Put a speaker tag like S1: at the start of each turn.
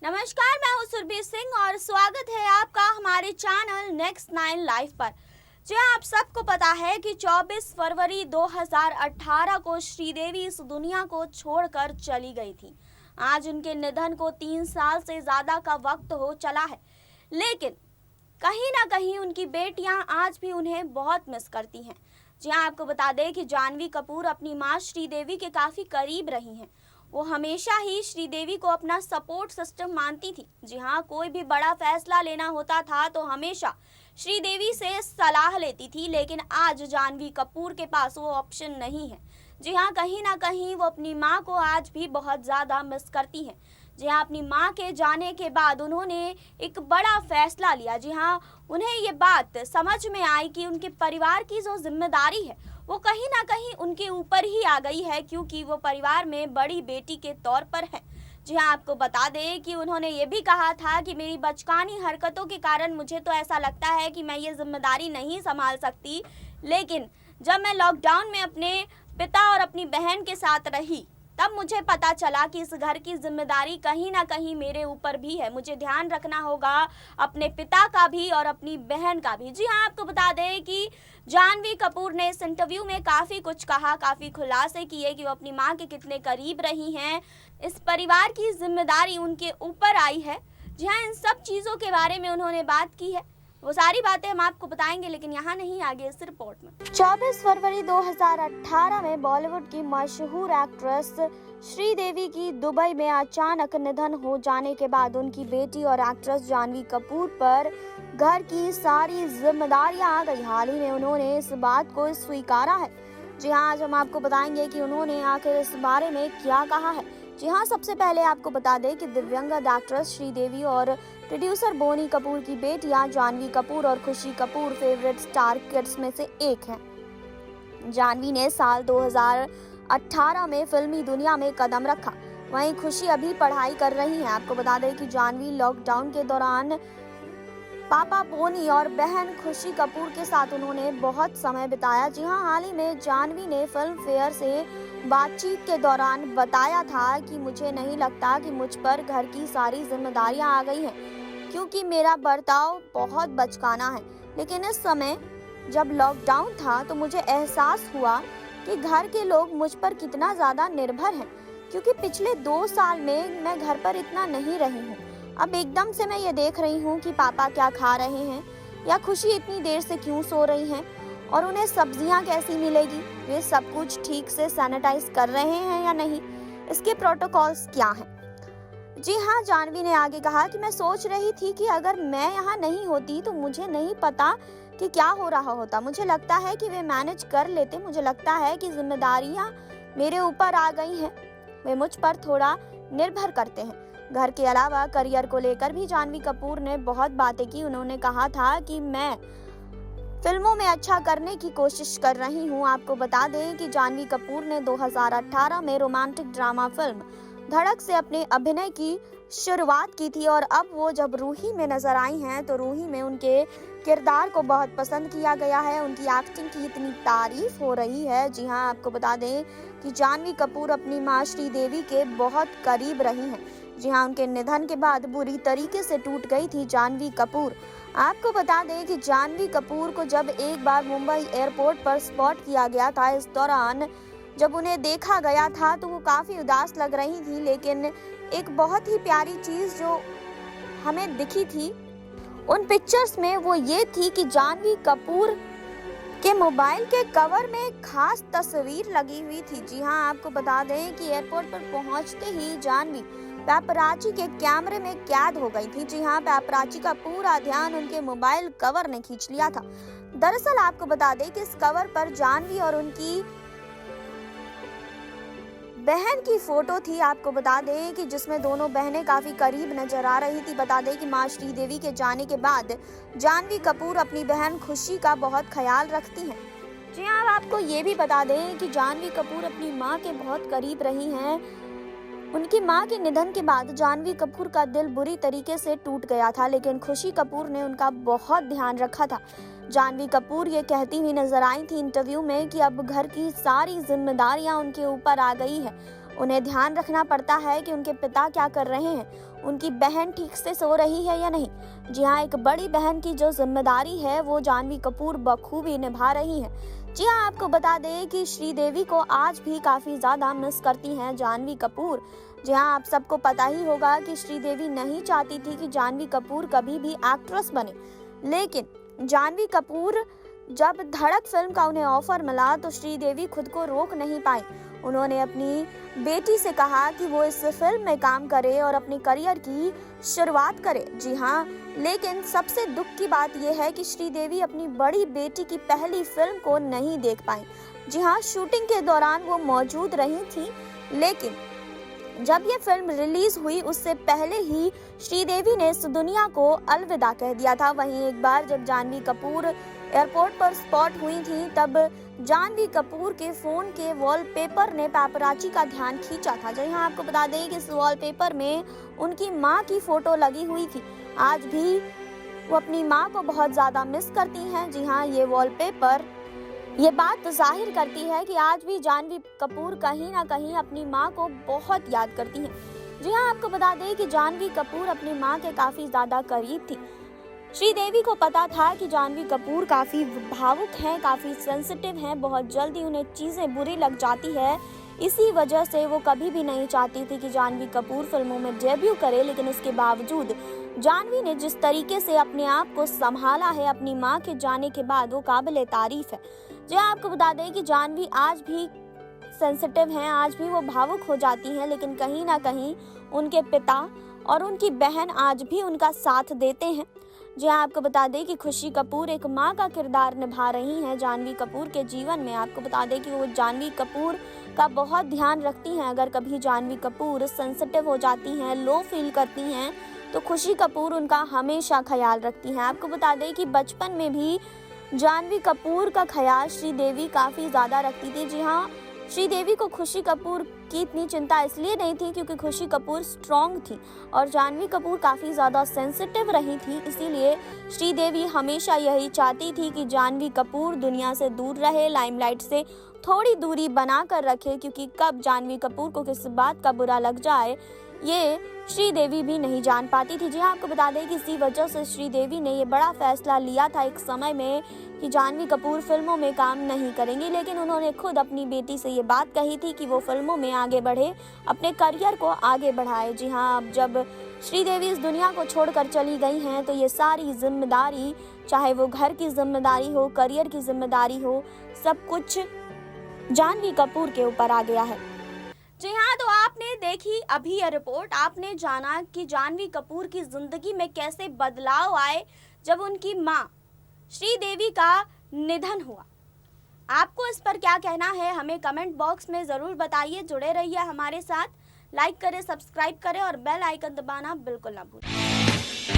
S1: नमस्कार, मैं हूं सुरभि सिंह और स्वागत है आपका हमारे चैनल नेक्स्ट 9 लाइव पर। जी हाँ, आप सबको पता है कि 24 फरवरी 2018 को श्रीदेवी इस दुनिया को छोड़कर चली गई थी। आज उनके निधन को 3 साल से ज़्यादा का वक्त हो चला है, लेकिन कहीं ना कहीं उनकी बेटियां आज भी उन्हें बहुत मिस करती हैं। जी हाँ, आपको बता दें कि जाह्नवी कपूर अपनी मां श्रीदेवी के काफ़ी करीब रही हैं। वो हमेशा ही श्रीदेवी को अपना सपोर्ट सिस्टम मानती थी। जी हाँ, कोई भी बड़ा फैसला लेना होता था तो हमेशा श्रीदेवी से सलाह लेती थी, लेकिन आज जाह्नवी कपूर के पास वो ऑप्शन नहीं है। जी हाँ, कहीं ना कहीं वो अपनी माँ को आज भी बहुत ज़्यादा मिस करती हैं। जी हाँ, अपनी माँ के जाने के बाद उन्होंने एक बड़ा फैसला लिया। जी हाँ, उन्हें ये बात समझ में आई कि उनके परिवार की जो जिम्मेदारी है वो कहीं ना कहीं उनके ऊपर ही आ गई है, क्योंकि वो परिवार में बड़ी बेटी के तौर पर है। जी हाँ, आपको बता दें कि उन्होंने ये भी कहा था कि मेरी बचकानी हरकतों के कारण मुझे तो ऐसा लगता है कि मैं ये जिम्मेदारी नहीं संभाल सकती, लेकिन जब मैं लॉकडाउन में अपने पिता और अपनी बहन के साथ रही तब मुझे पता चला कि इस घर की जिम्मेदारी कहीं ना कहीं मेरे ऊपर भी है। मुझे ध्यान रखना होगा अपने पिता का भी और अपनी बहन का भी। जी हाँ, आपको बता दें कि जाह्नवी कपूर ने इस इंटरव्यू में काफ़ी कुछ कहा, काफ़ी खुलासे किए कि वो अपनी माँ के कितने करीब रही हैं। इस परिवार की जिम्मेदारी उनके ऊपर आई है। जी हाँ, इन सब चीज़ों के बारे में उन्होंने बात की है। वो सारी बातें हम आपको बताएंगे, लेकिन यहाँ नहीं, आगे इस रिपोर्ट में। 24 फरवरी 2018 में बॉलीवुड की मशहूर एक्ट्रेस श्रीदेवी की दुबई में अचानक निधन हो जाने के बाद उनकी बेटी और एक्ट्रेस जाह्नवी कपूर पर घर की सारी जिम्मेदारियां आ गई। हाल ही में उन्होंने इस बात को स्वीकारा है। जी हाँ, आज हम आपको बताएंगे कि उन्होंने आखिर इस बारे में क्या कहा है। जी हाँ, सबसे पहले आपको बता दें कि दिव्यंगत एक्ट्रेस श्रीदेवी और प्रोड्यूसर बोनी कपूर की बेटियां जाह्नवी कपूर और खुशी कपूर फेवरेट स्टार किड्स में से एक हैं। जाह्नवी ने साल 2018 में फिल्मी दुनिया में कदम रखा, वहीं खुशी अभी पढ़ाई कर रही हैं। आपको बता दें कि जाह्नवी लॉकडाउन के दौरान पापा बोनी और बहन खुशी कपूर के साथ उन्होंने बहुत समय बिताया। जी हाँ, हाल ही में जाह्नवी ने फिल्म फेयर से बातचीत के दौरान बताया था कि मुझे नहीं लगता कि मुझ पर घर की सारी जिम्मेदारियां आ गई हैं, क्योंकि मेरा बर्ताव बहुत बचकाना है। लेकिन इस समय जब लॉकडाउन था तो मुझे एहसास हुआ कि घर के लोग मुझ पर कितना ज़्यादा निर्भर हैं, क्योंकि पिछले 2 साल में मैं घर पर इतना नहीं रही हूँ। अब एकदम से मैं ये देख रही हूँ कि पापा क्या खा रहे हैं या खुशी इतनी देर से क्यों सो रही हैं और उन्हें सब्जियां कैसी मिलेगी, वे सब कुछ ठीक से सैनिटाइज कर रहे हैं या नहीं, इसके प्रोटोकॉल्स क्या हैं। जी हाँ, जाह्नवी ने आगे कहा कि मैं सोच रही थी कि अगर मैं यहाँ नहीं होती तो मुझे नहीं पता कि क्या हो रहा होता। मुझे लगता है कि वे मैनेज कर लेते। मुझे लगता है कि जिम्मेदारियाँ मेरे ऊपर आ गई हैं, वे मुझ पर थोड़ा निर्भर करते हैं। घर के अलावा करियर को लेकर भी जाह्नवी कपूर ने बहुत बातें की। उन्होंने कहा था कि मैं फिल्मों में अच्छा करने की कोशिश कर रही हूँ। आपको बता दें कि जाह्नवी कपूर ने 2018 में रोमांटिक ड्रामा फिल्म धड़क से अपने अभिनय की शुरुआत की थी और अब वो जब रूही में नजर आई हैं तो रूही में उनके किरदार को बहुत पसंद किया गया है। उनकी एक्टिंग की इतनी तारीफ हो रही है। जी हाँ, आपको बता दें कि जाह्नवी कपूर अपनी माँ श्रीदेवी के बहुत करीब रही हैं। जी हाँ, उनके निधन के बाद बुरी तरीके से टूट गई थी जाह्नवी कपूर। आपको बता दें कि जाह्नवी कपूर को जब एक बार मुंबई एयरपोर्ट पर स्पॉट किया गया था, इस दौरान जब उन्हें देखा गया था तो वो काफ़ी उदास लग रही थी, लेकिन एक बहुत ही प्यारी चीज़ जो हमें दिखी थी उन पिक्चर्स में वो ये थी कि जाह्नवी कपूर के मोबाइल के कवर में एक खास तस्वीर लगी हुई थी। जी हाँ, आपको बता दें कि एयरपोर्ट पर पहुंचते ही जाह्नवी पैपराची के कैमरे में कैद हो गई थी। जी हाँ, पैपराची का पूरा ध्यान उनके मोबाइल कवर ने खींच लिया था। दरअसल आपको बता दें कि इस कवर पर जाह्नवी और उनकी बहन की फोटो थी। आपको बता दें कि जिसमें दोनों बहनें काफी करीब नजर आ रही थी। बता दें कि मां श्रीदेवी के जाने के बाद जाह्नवी कपूर अपनी बहन खुशी का बहुत ख्याल रखती हैं। जी हाँ, आपको ये भी बता दें कि जाह्नवी कपूर अपनी मां के बहुत करीब रही हैं। उनकी मां के निधन के बाद जाह्नवी कपूर का दिल बुरी तरीके से टूट गया था, लेकिन खुशी कपूर ने उनका बहुत ध्यान रखा था। जाह्नवी कपूर ये कहती हुई नजर आई थी इंटरव्यू में कि अब घर की सारी जिम्मेदारियां उनके ऊपर आ गई है। उन्हें ध्यान रखना पड़ता है कि उनके पिता क्या कर रहे हैं, उनकी बहन ठीक से सो रही है या नहीं। जी हाँ, एक बड़ी बहन की जो जिम्मेदारी है वो जानवी कपूर बखूबी निभा रही है। जी हाँ, आपको बता दें कि श्रीदेवी को आज भी काफ़ी ज़्यादा मिस करती हैं जानवी कपूर। जी हाँ, आप सबको पता ही होगा कि श्रीदेवी नहीं चाहती थी कि जानवी कपूर कभी भी एक्ट्रेस बने, लेकिन जानवी कपूर जब धड़क फिल्म का उन्हें ऑफर मिला तो श्रीदेवी खुद को रोक नहीं पाई। उन्होंने अपनी बेटी से कहा कि वो इस फिल्म में काम करे और अपने करियर की शुरुआत करे। जी हाँ, लेकिन सबसे दुख की बात यह है कि श्रीदेवी अपनी बड़ी बेटी की पहली फिल्म को नहीं देख पाई। जी हाँ, शूटिंग के दौरान वो मौजूद रही थी, लेकिन जब ये फिल्म रिलीज हुई उससे पहले ही श्रीदेवी ने इस दुनिया को अलविदा कह दिया था। वहीं एक बार जब जानवी कपूर एयरपोर्ट पर स्पॉट हुई थी तब जानवी कपूर के फोन के वॉलपेपर ने पैपराची का ध्यान खींचा था। जी हाँ, आपको बता दें कि इस वॉलपेपर में उनकी मां की फोटो लगी हुई थी। आज भी वो अपनी मां को बहुत ज्यादा मिस करती हैं। जी हाँ, ये वॉलपेपर ये बात जाहिर करती है कि आज भी जानवी कपूर कहीं ना कहीं अपनी मां को बहुत याद करती हैं। जी हाँ, आपको बता दें कि जानवी कपूर अपनी मां के काफी ज्यादा करीब थी। श्रीदेवी को पता था कि जानवी कपूर काफ़ी भावुक हैं, काफ़ी सेंसिटिव हैं, बहुत जल्दी उन्हें चीज़ें बुरी लग जाती है। इसी वजह से वो कभी भी नहीं चाहती थी कि जानवी कपूर फिल्मों में डेब्यू करे, लेकिन इसके बावजूद जानवी ने जिस तरीके से अपने आप को संभाला है अपनी मां के जाने के बाद, वो काबिले तारीफ है। जो आपको बता दें कि जानवी आज भी सेंसिटिव हैं, आज भी वो भावुक हो जाती हैं, लेकिन कहीं ना कहीं उनके पिता और उनकी बहन आज भी उनका साथ देते हैं। जी हाँ, आपको बता दें कि खुशी कपूर एक मां का किरदार निभा रही हैं जानवी कपूर के जीवन में। आपको बता दें कि वो जानवी कपूर का बहुत ध्यान रखती हैं। अगर कभी जानवी कपूर सेंसिटिव हो जाती हैं, लो फील करती हैं, तो खुशी कपूर उनका हमेशा ख्याल रखती हैं। आपको बता दें कि बचपन में भी जानवी कपूर का ख्याल श्रीदेवी काफ़ी ज़्यादा रखती थी। जी हाँ, श्रीदेवी को खुशी कपूर की इतनी चिंता इसलिए नहीं थी क्योंकि खुशी कपूर स्ट्रॉन्ग थी और जानवी कपूर काफ़ी ज़्यादा सेंसिटिव रही थी। इसीलिए श्रीदेवी हमेशा यही चाहती थी कि जानवी कपूर दुनिया से दूर रहे, लाइमलाइट से थोड़ी दूरी बना कर रखे, क्योंकि कब जानवी कपूर को किस बात का बुरा लग जाए ये श्रीदेवी भी नहीं जान पाती थी। जी हाँ, आपको बता दें कि इसी वजह से श्रीदेवी ने ये बड़ा फैसला लिया था एक समय में कि जानवी कपूर फिल्मों में काम नहीं करेंगी, लेकिन उन्होंने खुद अपनी बेटी से ये बात कही थी कि वो फिल्मों में आगे बढ़े, अपने करियर को आगे बढ़ाए। जी हाँ, अब जब श्रीदेवी इस दुनिया को छोड़कर चली गई हैं तो ये सारी जिम्मेदारी, चाहे वो घर की जिम्मेदारी हो, करियर की जिम्मेदारी हो, सब कुछ जानवी कपूर के ऊपर आ गया है। जी हाँ, तो आपने देखी अभी ये रिपोर्ट, आपने जाना कि जानवी कपूर की जिंदगी में कैसे बदलाव आए जब उनकी मां श्रीदेवी का निधन हुआ। आपको इस पर क्या कहना है हमें कमेंट बॉक्स में ज़रूर बताइए। जुड़े रहिए हमारे साथ, लाइक करें, सब्सक्राइब करें और बेल आइकन दबाना बिल्कुल ना भूलें।